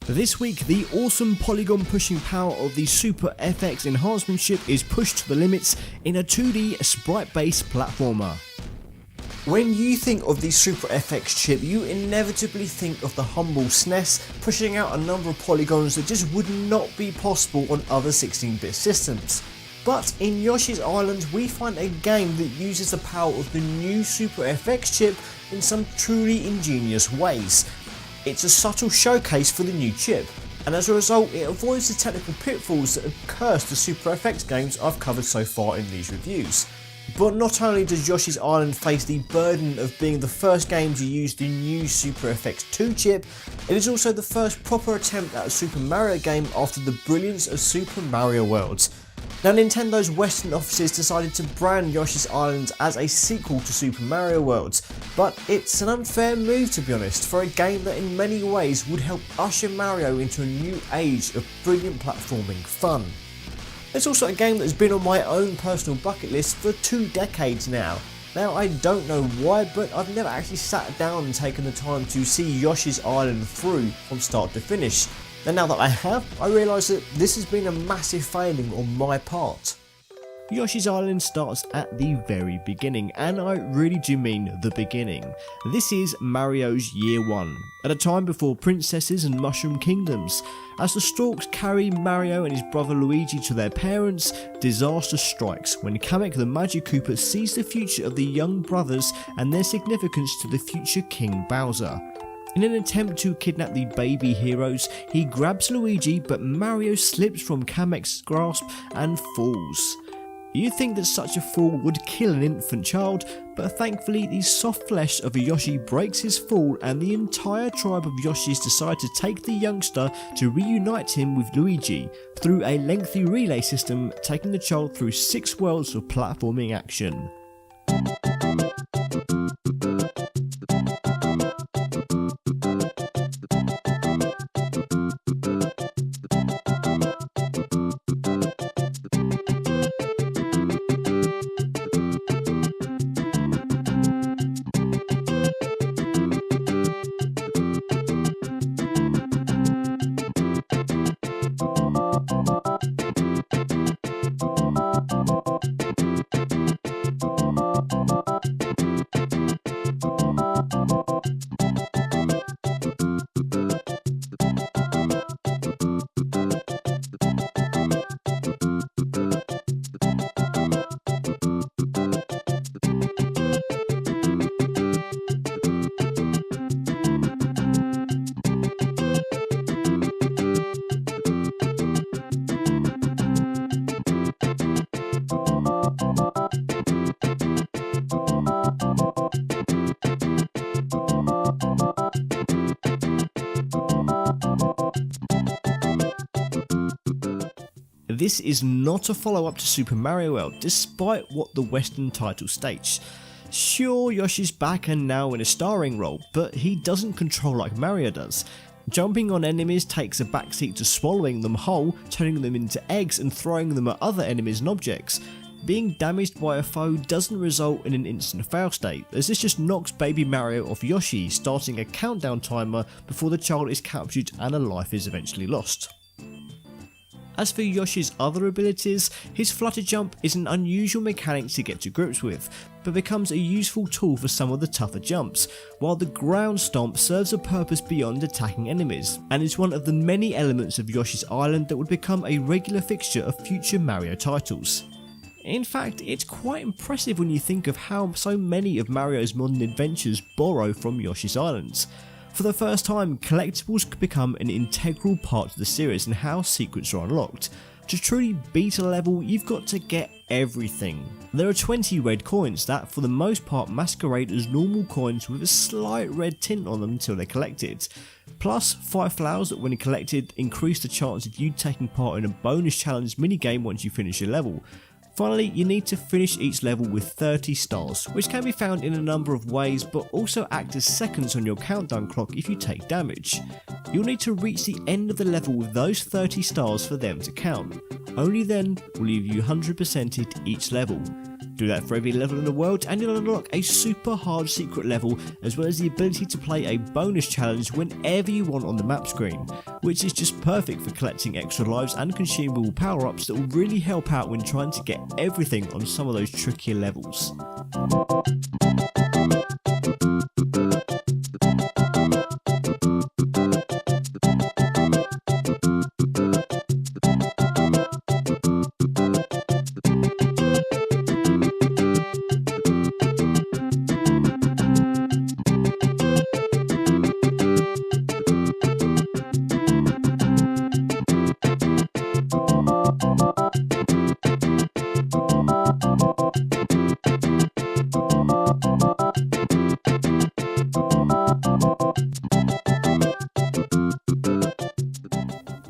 This week, the awesome polygon pushing power of the Super FX enhancement chip is pushed to the limits in a 2D sprite-based platformer. When you think of the Super FX chip, you inevitably think of the humble SNES pushing out a number of polygons that just would not be possible on other 16-bit systems. But in Yoshi's Island, we find a game that uses the power of the new Super FX chip in some truly ingenious ways. It's a subtle showcase for the new chip, and as a result it avoids the technical pitfalls that have cursed the Super FX games I've covered so far in these reviews. But not only does Yoshi's Island face the burden of being the first game to use the new Super FX 2 chip, it is also the first proper attempt at a Super Mario game after the brilliance of Super Mario World. Now, Nintendo's Western offices decided to brand Yoshi's Island as a sequel to Super Mario World, but it's an unfair move, to be honest, for a game that in many ways would help usher Mario into a new age of brilliant platforming fun. It's also a game that has been on my own personal bucket list for 2 decades now. Now, I don't know why, but I've never actually sat down and taken the time to see Yoshi's Island through from start to finish. And now that I have, I realise that this has been a massive failing on my part. Yoshi's Island starts at the very beginning, and I really do mean the beginning. This is Mario's year 1, at a time before princesses and mushroom kingdoms. As the storks carry Mario and his brother Luigi to their parents, disaster strikes when Kamek the Magic Koopa sees the future of the young brothers and their significance to the future King Bowser. In an attempt to kidnap the baby heroes, he grabs Luigi, but Mario slips from Kamek's grasp and falls. You'd think that such a fall would kill an infant child, but thankfully the soft flesh of a Yoshi breaks his fall and the entire tribe of Yoshis decide to take the youngster to reunite him with Luigi through a lengthy relay system, taking the child through 6 worlds of platforming action. This is not a follow-up to Super Mario World, despite what the Western title states. Sure, Yoshi's back and now in a starring role, but he doesn't control like Mario does. Jumping on enemies takes a backseat to swallowing them whole, turning them into eggs and throwing them at other enemies and objects. Being damaged by a foe doesn't result in an instant fail state, as this just knocks baby Mario off Yoshi, starting a countdown timer before the child is captured and a life is eventually lost. As for Yoshi's other abilities, his flutter jump is an unusual mechanic to get to grips with, but becomes a useful tool for some of the tougher jumps, while the ground stomp serves a purpose beyond attacking enemies, and is one of the many elements of Yoshi's Island that would become a regular fixture of future Mario titles. In fact, it's quite impressive when you think of how so many of Mario's modern adventures borrow from Yoshi's Islands. For the first time, collectibles could become an integral part of the series and how secrets are unlocked. To truly beat a level, you've got to get everything. There are 20 red coins that, for the most part, masquerade as normal coins with a slight red tint on them until they're collected. Plus, 5 flowers that when collected increase the chance of you taking part in a bonus challenge minigame once you finish your level. Finally, you need to finish each level with 30 stars, which can be found in a number of ways but also act as seconds on your countdown clock if you take damage. You'll need to reach the end of the level with those 30 stars for them to count. Only then will you 100%ed each level. Do that for every level in the world and you'll unlock a super hard secret level, as well as the ability to play a bonus challenge whenever you want on the map screen, which is just perfect for collecting extra lives and consumable power-ups that will really help out when trying to get everything on some of those trickier levels.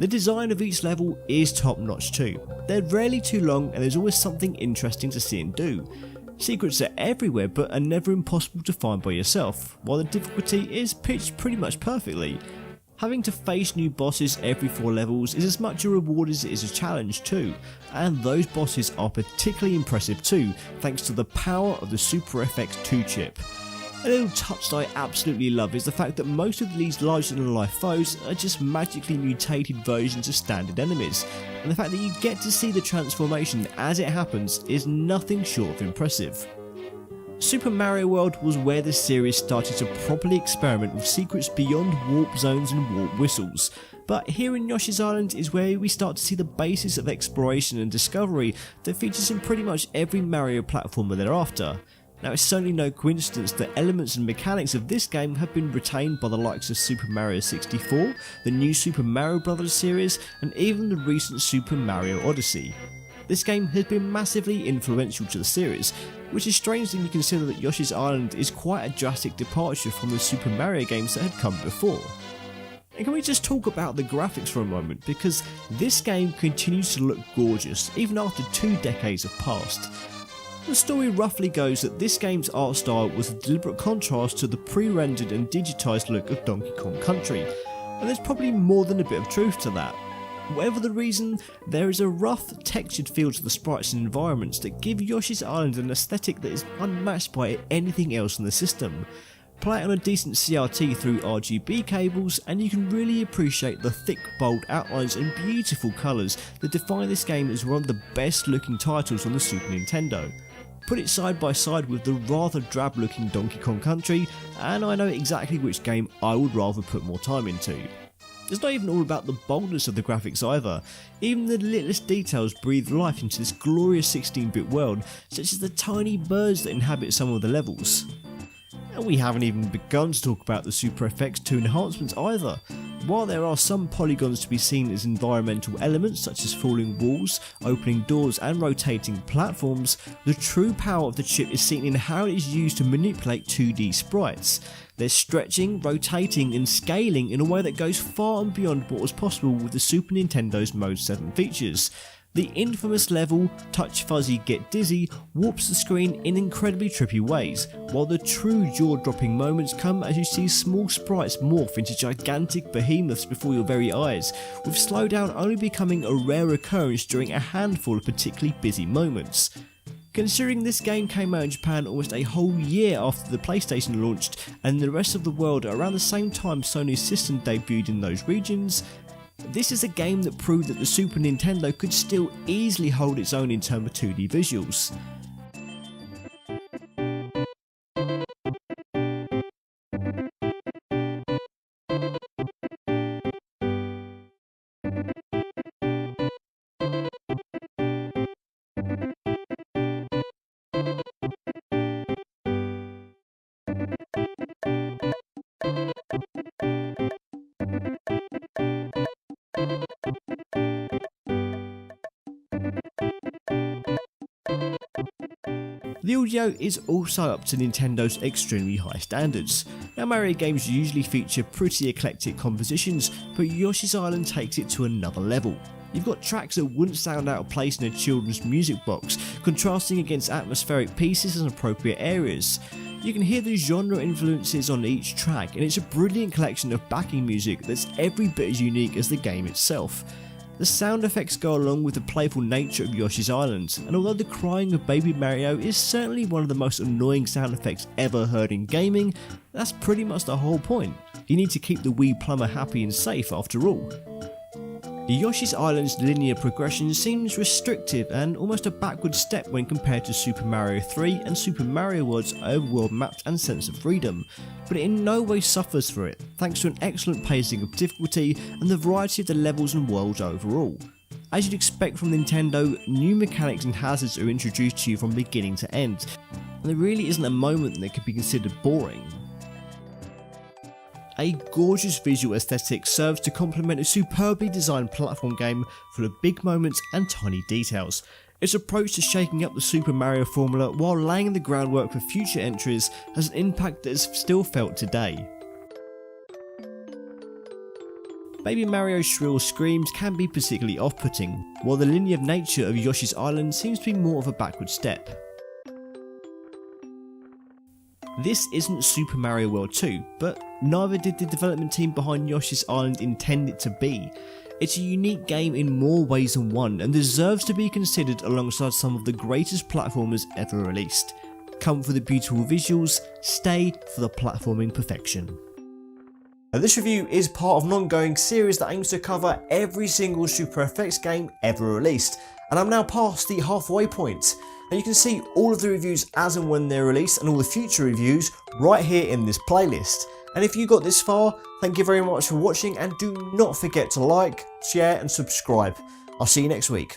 The design of each level is top notch too. They're rarely too long and there's always something interesting to see and do. Secrets are everywhere but are never impossible to find by yourself, while the difficulty is pitched pretty much perfectly. Having to face new bosses every 4 levels is as much a reward as it is a challenge too, and those bosses are particularly impressive too, thanks to the power of the Super FX 2 chip. A little touch that I absolutely love is the fact that most of these larger than life foes are just magically mutated versions of standard enemies, and the fact that you get to see the transformation as it happens is nothing short of impressive. Super Mario World was where the series started to properly experiment with secrets beyond warp zones and warp whistles, but here in Yoshi's Island is where we start to see the basis of exploration and discovery that features in pretty much every Mario platformer thereafter. Now, it's certainly no coincidence that elements and mechanics of this game have been retained by the likes of Super Mario 64, the new Super Mario Bros. Series, and even the recent Super Mario Odyssey. This game has been massively influential to the series, which is strange when you consider that Yoshi's Island is quite a drastic departure from the Super Mario games that had come before. And can we just talk about the graphics for a moment, because this game continues to look gorgeous even after 2 decades have passed. The story roughly goes that this game's art style was a deliberate contrast to the pre-rendered and digitised look of Donkey Kong Country, and there's probably more than a bit of truth to that. Whatever the reason, there is a rough, textured feel to the sprites and environments that give Yoshi's Island an aesthetic that is unmatched by anything else in the system. Play it on a decent CRT through RGB cables and you can really appreciate the thick, bold outlines and beautiful colours that define this game as one of the best looking titles on the Super Nintendo. Put it side by side with the rather drab looking Donkey Kong Country and I know exactly which game I would rather put more time into. It's not even all about the boldness of the graphics either. Even the littlest details breathe life into this glorious 16-bit world, such as the tiny birds that inhabit some of the levels. And we haven't even begun to talk about the Super FX 2 enhancements either. While there are some polygons to be seen as environmental elements such as falling walls, opening doors and rotating platforms, the true power of the chip is seen in how it is used to manipulate 2D sprites. They're stretching, rotating and scaling in a way that goes far and beyond what was possible with the Super Nintendo's Mode 7 features. The infamous level, Touch Fuzzy Get Dizzy, warps the screen in incredibly trippy ways, while the true jaw-dropping moments come as you see small sprites morph into gigantic behemoths before your very eyes, with slowdown only becoming a rare occurrence during a handful of particularly busy moments. Considering this game came out in Japan almost a whole year after the PlayStation launched, and the rest of the world around the same time Sony's system debuted in those regions, this is a game that proved that the Super Nintendo could still easily hold its own in terms of 2D visuals. The audio is also up to Nintendo's extremely high standards. Now, Mario games usually feature pretty eclectic compositions, but Yoshi's Island takes it to another level. You've got tracks that wouldn't sound out of place in a children's music box, contrasting against atmospheric pieces in appropriate areas. You can hear the genre influences on each track, and it's a brilliant collection of backing music that's every bit as unique as the game itself. The sound effects go along with the playful nature of Yoshi's Island, and although the crying of Baby Mario is certainly one of the most annoying sound effects ever heard in gaming, that's pretty much the whole point. You need to keep the wee plumber happy and safe after all. Yoshi's Island's linear progression seems restrictive and almost a backward step when compared to Super Mario 3 and Super Mario World's overworld maps and sense of freedom, but it in no way suffers for it, thanks to an excellent pacing of difficulty and the variety of the levels and worlds overall. As you'd expect from Nintendo, new mechanics and hazards are introduced to you from beginning to end, and there really isn't a moment that could be considered boring. A gorgeous visual aesthetic serves to complement a superbly designed platform game full of big moments and tiny details. Its approach to shaking up the Super Mario formula while laying the groundwork for future entries has an impact that is still felt today. Baby Mario's shrill screams can be particularly off-putting, while the linear nature of Yoshi's Island seems to be more of a backward step. This isn't Super Mario World 2, but neither did the development team behind Yoshi's Island intend it to be. It's a unique game in more ways than one and deserves to be considered alongside some of the greatest platformers ever released. Come for the beautiful visuals, stay for the platforming perfection. Now, this review is part of an ongoing series that aims to cover every single Super FX game ever released, and I'm now past the halfway point. And you can see all of the reviews as and when they're released and all the future reviews right here in this playlist. And if you got this far, thank you very much for watching, and do not forget to like, share and subscribe. I'll see you next week.